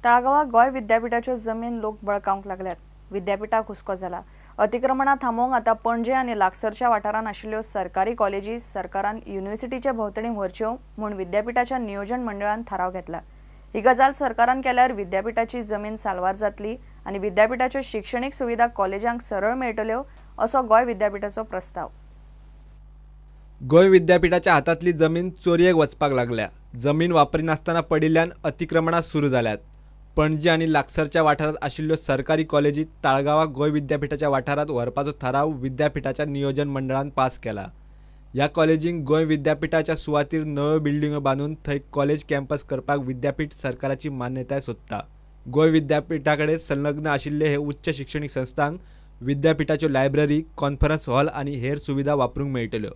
तळागावात गोय विद्यापीठाच्यो जमीन लोक बळकावंक लागल्यात। विद्यापीठाक हुस्को जाला। अतिक्रमणां थांबोवंक आता पणजे आनी लागसरच्या वाठारांत आशिल्ल्यो सरकारी कॉलेजी सरकारान युनिव्हर्सिटीचे भोंवतणी व्हरच्यो म्हूण विद्यापीठाच्या नियोजन मंडळान थाराव घेतला। ही गजाल सरकारान केल्यार विद्यापीठाची जमीन साल्वार जातली आनी विद्यापीठाच्यो शिक्षणीक सुविधा कॉलेजांक सरळ मेळटल्यो असो गोय विद्यापीठाचो प्रस्ताव। गोय विद्यापीठाच्या हातांतली जमीन चोरयेक वचपाक लागल्या। जमीन वापरिनासतना पडिल्ल्यान अतिक्रमणां सुरू जाल्यात। पणजी आनी लागसरच्या वाठारांत आशिल्ल्यो सरकारी कॉलेजी ताळगांवां गोय विद्यापीठाच्या वाठारांत व्हरपाचो थाराव विद्यापीठाच्या नियोजन मंडळान पास केला। ह्या कॉलेजींक गोय विद्यापीठाच्या सुवातेर नव्यो बिल्डिंगो बांदून थंय कॉलेज कॅम्पस करपाक विद्यापीठ सरकाराची मान्यताय सोदता। गोय विद्यापीठाकडेन संलग्न आशिल्ले हे उच्च शिक्षणीक संस्थांक विद्यापीठाच्यो लायब्ररी, कॉन्फरन्स हॉल आनी हेर सुविधा वापरूंक मेळटल्यो।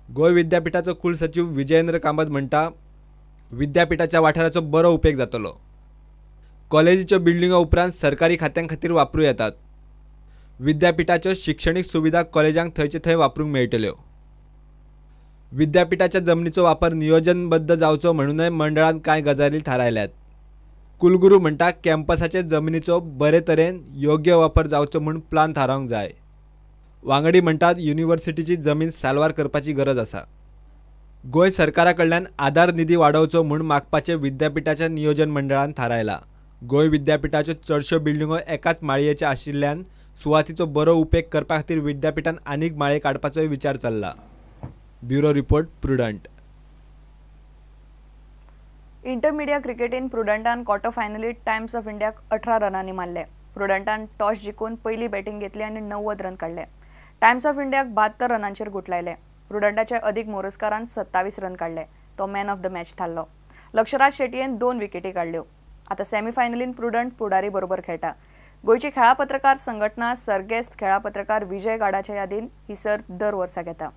गोय विद्यापीठाचो कुलसचिव विजयेंद्र कामत म्हणटा, विद्यापीठाच्या वाठाराचो बरो उपेग जातलो। कॉलेजीच्यो बिल्डिंगो उपरांत सरकारी खात्यां खातीर वापरूं येतात। विद्यापीठाच्यो शिक्षणीक सुविधा कॉलेजांक थंयचे थंय वापरूंक मेळटल्यो। विद्यापीठाच्या जमनीचो वापर नियोजनबद्ध जावचो म्हणूनय मंडळान कांय गजाली थारायल्यात। कुलगुरू म्हणटा, कॅम्पसाचे जमनीचो बरे तरेन योग्य वापर जावचो म्हूण प्लान थारावंक जाय। वांगडी म्हणटात, युनिव्हर्सिटीची जमीन साल्वार करपाची गरज आसा। गोंय सरकारा कडल्यान आधार निधी वाडोवचो म्हूण मागपाचें विद्यापीठाच्या नियोजन मंडळान थारायला। गोंय विद्यापीठाच्यो चडश्यो बिल्डिंगो एकाच माळयेच्या आशिल्ल्यान सुवातीचो बरो उपेग करपा खातीर विद्यापीठान आनीक माळे काडपाचोय विचार चल्ला। Bureau report, Prudent. इंटरमिडिया क्रिकेटीन प्रुडंटान क्वार्टर फायनलीत टायम्स ऑफ इंडियाक 18 रनांनी मारले। प्रुडंटान टॉस जिखून पयली बॅटिंग घेतली आनी 90 रन काडले। टायम्स ऑफ इंडियाक 72 रनांचेर गुटलायले। प्रुडंटाचे अदीक मोरजकारान 27 रन काडले। तो मॅन ऑफ द मॅच थारलो। लक्षराज शेटयेन 2 विकेटी काडल्यो। आता सेमीफायनलीन प्रुडंट पुडारी बरोबर खेळटा। गोयची खेळा पत्रकार संघटना सर्गेस्त खेळा पत्रकार विजय गाडाच्या यादीन ही सर्त दर वर्सा घेता।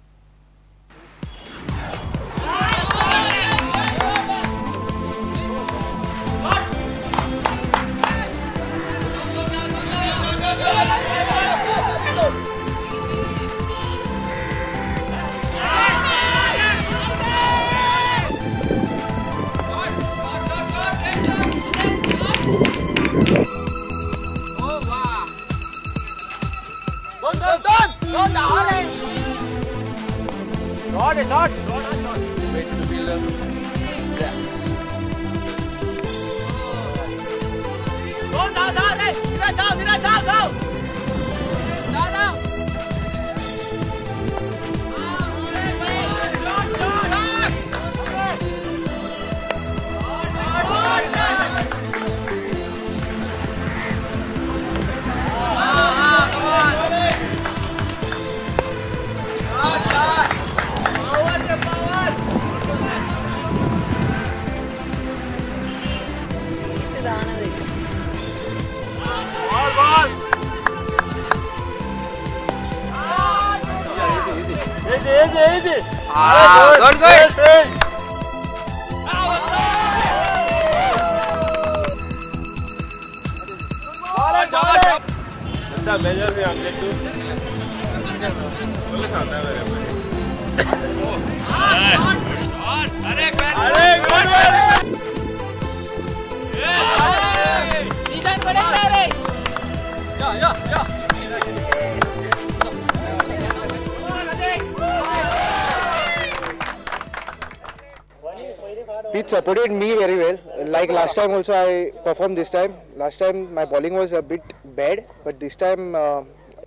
Pete supported me very well. Like last time also I performed this time. Last time my bowling was a bit bad, but this time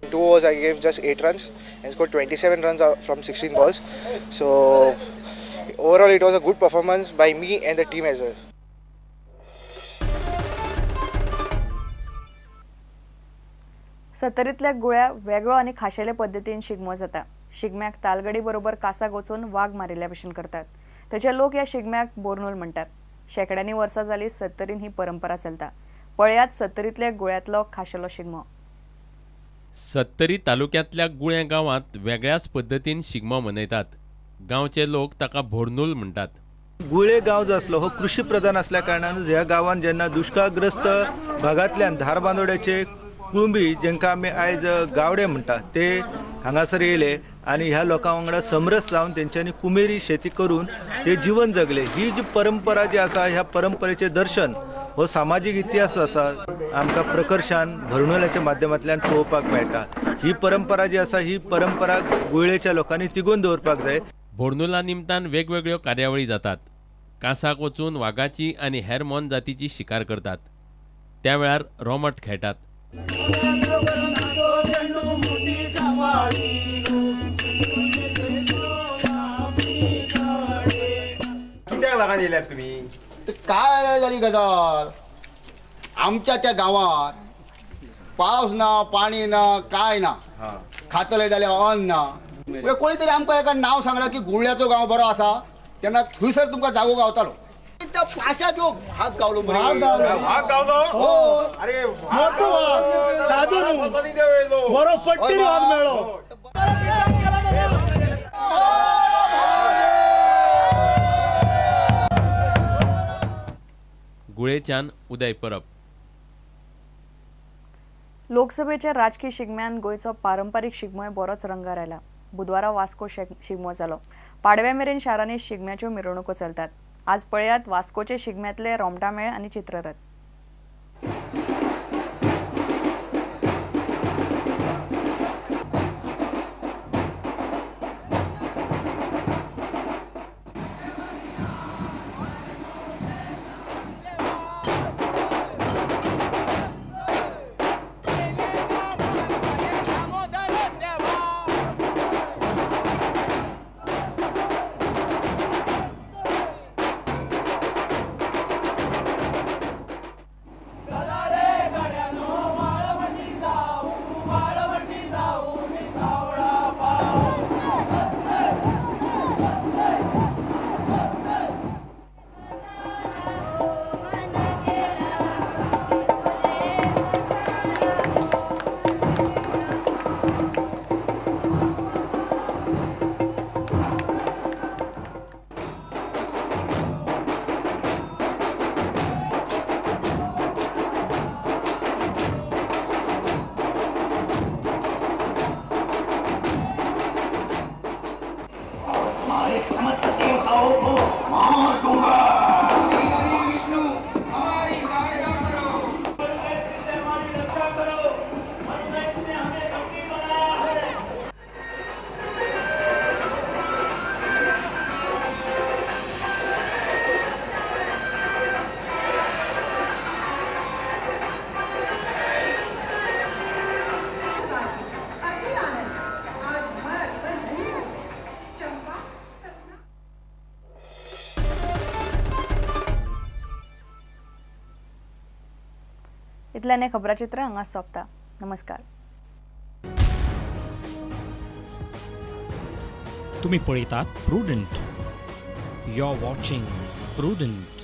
2 overs I gave just 8 runs and scored 27 runs from 16 balls. So overall it was a good performance by me and the team as well. सत्तरीतल्या गुळ्या वेगळो आनी खाशेले पद्दतीन शिगमो जाता। शिगम्याक तालगडी बरोबर कासाक वचून वाघ मारिल्ल्या भशेन करतात। त्याचे लोक या शिगम्याक बोरनूल म्हणतात। शेकड्यांनी वर्सां जाली सत्तरीन ही परंपरा चलता। पळयात सत्तरीतल्या गुळ्यातलो खाशेलो शिगमो। सत्तरी तालुक्यांतल्या गुळ्या गांवांत वेगळ्याच पद्दतीन शिगमो मनयतात। गांवचे लोक ताका बोरनूल म्हणटात। गुळे गांव जो आसलो हो कृषी प्रधान असल्या कारणान ह्या गांवांत जेन्ना दुष्काळग्रस्त भागांतल्यान धार बांदोड्याचे कुळंबी जेंका आमी आयज गावडे म्हणटात ते हांगासर येयले आनी ह्या लोकां वांगडा समरस जावन तेंच्यांनी कुमेरी शेती करून ते जीवन जगले। ही जी परंपरा जी आसा ह्या परंपरेचें दर्शन हो सामाजिक इतिहास आसा आमकां प्रकर्शान भरवणुल्याच्या माध्यमांतल्यान पळोवपाक मेळटा. ही परंपरा जी आसा ही परंपरा गोंयच्या लोकांनी तिगोवन दवरपाक जाय. बोर्नुला निमतान वेगवेगळ्यो कार्यावळी जातात. कांसाक वचून वागाची आनी हेर मोन जातीची शिकार करतात. त्या वेळार रोमट खेळटात. कित्याक लागून येयल्यात तुमी? काय झाली गजाल, आमच्या त्या गावात पावस ना, पाणी ना, काय ना, खातले जाल्यार अन्न ना. कोणी तरी आमकां एका नाव सांगला की गुळ्याचो गांव बरो आसा, तेन्ना थंयसर तुमकां जागो गावतालो. त्या पाशात ह्यो भाग गावलो मरे. भाग गावलो? हो. अरे साधू बरो पट्टीर भाग मेळ्ळो. गुळेच्यान उदय परब. लोकसभेच्या राजकीय शिगम्यान गोंयचो पारंपारीक शिगमोय बरोच रंगार आयला. बुधवारा वास्को शिगमो जालो. पाडव्या मेरेन शारांनी शिगम्याच्यो मिरवणुको चलतात. आज पळयात वास्कोचे शिगम्यातले रोमटा मेळ आनी चित्ररथ. इतल्यान हे खबराचित्र हांगा सोंपता. नमस्कार. तुम्ही पळयतात Prudent. You are watching prudent.